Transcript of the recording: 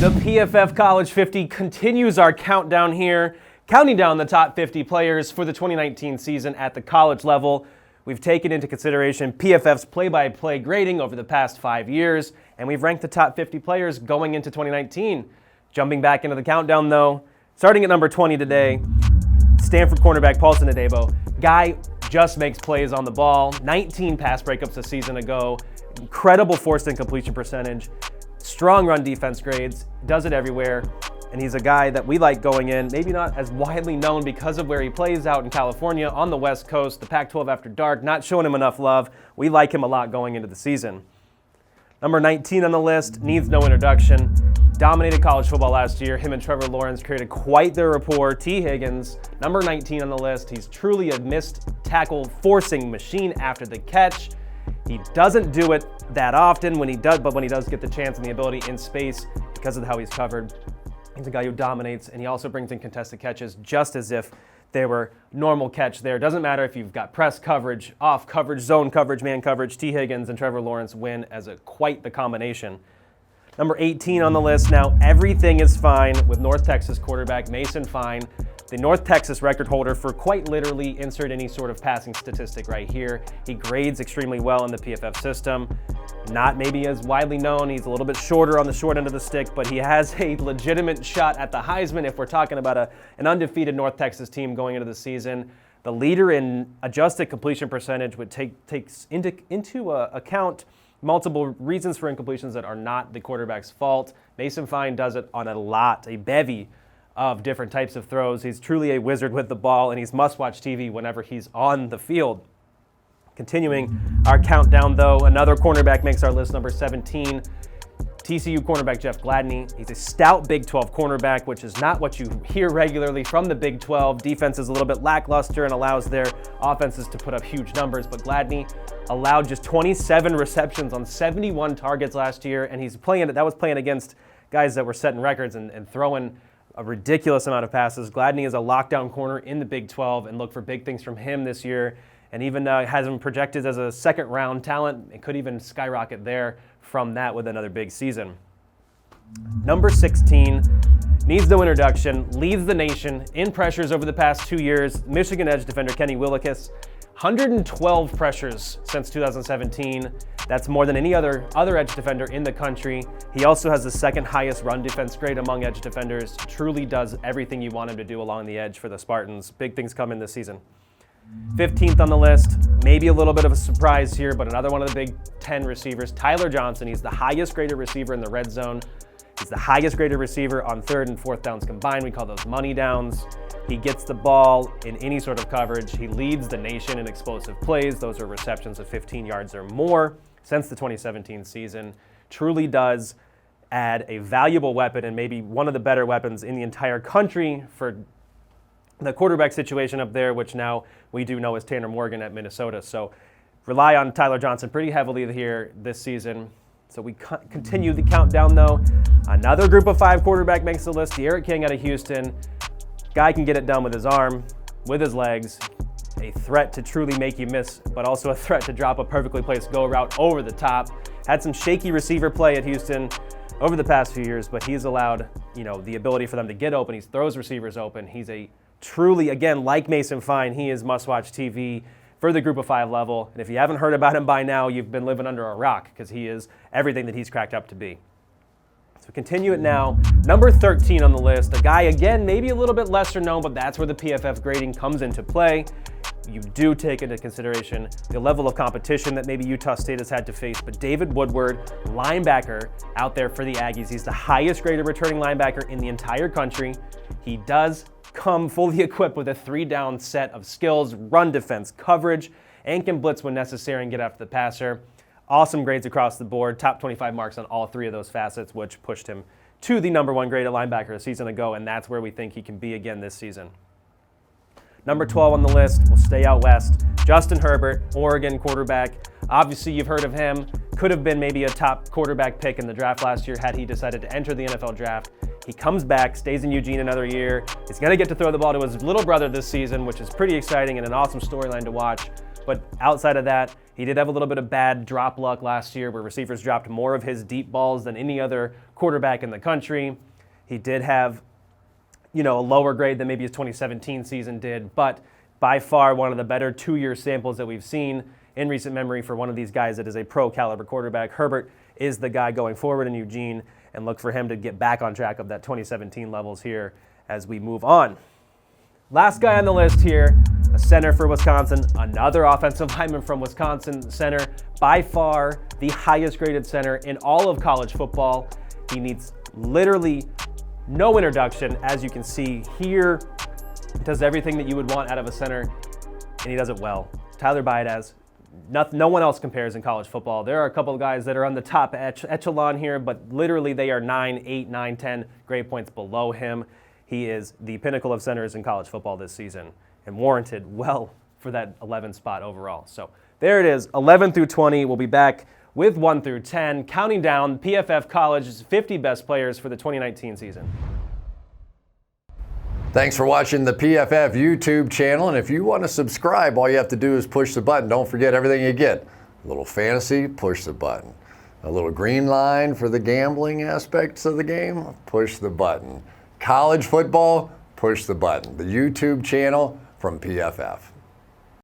The PFF College 50 continues our countdown here, counting down the top 50 players for the 2019 season at the college level. We've taken into consideration PFF's play-by-play grading over the past 5 years, and we've ranked the top 50 players going into 2019. Jumping back into the countdown, though, starting at number 20 today, Stanford cornerback Paulson. Guy just makes plays on the ball. 19 pass breakups a season ago. Incredible forced incompletion percentage. Strong run defense grades. Does it everywhere. And he's a guy that we like going in, maybe not as widely known because of where he plays out in California on the West Coast, the Pac-12 after dark, not showing him enough love. We like him a lot going into the season. Number 19 on the list, needs no introduction. Dominated college football last year. Him and Trevor Lawrence created quite the rapport. T. Hagins, number 19 on the list. He's truly a missed tackle forcing machine after the catch. He doesn't do it that often when he does, but when he does get the chance and the ability in space because of how he's covered, he's a guy who dominates, and he also brings in contested catches just as if they were normal catch there. Doesn't matter if you've got press coverage, off coverage, zone coverage, man coverage. T. Hagins and Trevor Lawrence win as quite the combination. Number 18 on the list now, everything is fine with North Texas quarterback Mason Fine, the North Texas record holder for quite literally insert any sort of passing statistic right here. He grades extremely well in the PFF system. Not maybe as widely known, he's a little bit shorter on the short end of the stick, but he has a legitimate shot at the Heisman if we're talking about an undefeated North Texas team going into the season. The leader in adjusted completion percentage would takes into account multiple reasons for incompletions that are not the quarterback's fault. Mason Fine does it on a bevy of different types of throws. He's truly a wizard with the ball, and he's must-watch TV whenever he's on the field. Continuing our countdown, though, another cornerback makes our list, number 17. TCU cornerback Jeff Gladney. He's a stout Big 12 cornerback, which is not what you hear regularly from the Big 12. Defense is a little bit lackluster and allows their offenses to put up huge numbers, but Gladney allowed just 27 receptions on 71 targets last year, and that was playing against guys that were setting records and throwing a ridiculous amount of passes. Gladney is a lockdown corner in the Big 12, and look for big things from him this year, and even has him projected as a second-round talent. It could even skyrocket there from that with another big season. Number 16, needs no introduction, leads the nation in pressures over the past 2 years. Michigan edge defender Kenny Willams, 112 pressures since 2017. That's more than any other edge defender in the country. He also has the second highest run defense grade among edge defenders. Truly does everything you want him to do along the edge for the Spartans. Big things coming this season. 15th on the list, maybe a little bit of a surprise here, but another one of the Big 10 receivers, Tyler Johnson. He's the highest graded receiver in the red zone. He's the highest graded receiver on third and fourth downs combined. We call those money downs. He gets the ball in any sort of coverage. He leads the nation in explosive plays. Those are receptions of 15 yards or more since the 2017 season. Truly does add a valuable weapon and maybe one of the better weapons in the entire country for the quarterback situation up there, which now we do know is Tanner Morgan at Minnesota. So rely on Tyler Johnson pretty heavily here this season. So we continue the countdown, though. Another group of 5 quarterback makes the list. De'Aaron King out of Houston. Guy can get it done with his arm, with his legs. A threat to truly make you miss, but also a threat to drop a perfectly placed go route over the top. Had some shaky receiver play at Houston over the past few years, but he's allowed, the ability for them to get open. He throws receivers open. He's a truly, again, like Mason Fine, he is must-watch TV for the group of 5 level. And if you haven't heard about him by now, you've been living under a rock because he is everything that he's cracked up to be. So continue it now. Number 13 on the list, a guy, again, maybe a little bit lesser known, but that's where the PFF grading comes into play. You do take into consideration the level of competition that maybe Utah State has had to face, but David Woodward, linebacker out there for the Aggies. He's the highest graded returning linebacker in the entire country. He does come fully equipped with a 3-down set of skills, run defense, coverage, and can blitz when necessary and get after the passer. Awesome grades across the board, top 25 marks on all 3 of those facets, which pushed him to the number 1 graded linebacker a season ago, and that's where we think he can be again this season. Number 12 on the list, we'll stay out west. Justin Herbert, Oregon quarterback. Obviously, you've heard of him. Could have been maybe a top quarterback pick in the draft last year had he decided to enter the NFL draft. He comes back, stays in Eugene another year. He's going to get to throw the ball to his little brother this season, which is pretty exciting and an awesome storyline to watch. But outside of that, He did have a little bit of bad drop luck last year where receivers dropped more of his deep balls than any other quarterback in the country. He did have, a lower grade than maybe his 2017 season did, but by far one of the better 2-year samples that we've seen in recent memory for one of these guys that is a pro caliber quarterback. Herbert is the guy going forward in Eugene, and look for him to get back on track of that 2017 levels here as we move on. Last guy on the list here, a center for Wisconsin, another offensive lineman from Wisconsin center, by far the highest graded center in all of college football. He needs literally no introduction. As you can see here, does everything that you would want out of a center, and he does it well. Tyler Biadasz, no one else compares in college football. There are a couple of guys that are on the top echelon here, but literally they are 9, 8, 9, 10 grade points below him. He is the pinnacle of centers in college football this season and warranted well for that 11 spot overall. So there it is, 11 through 20. We'll be back with 1 through 10, counting down PFF College's 50 best players for the 2019 season. Thanks for watching the PFF YouTube channel. And if you want to subscribe, all you have to do is push the button. Don't forget everything you get. A little fantasy, push the button. A little green line for the gambling aspects of the game, push the button. College football, push the button. The YouTube channel from PFF.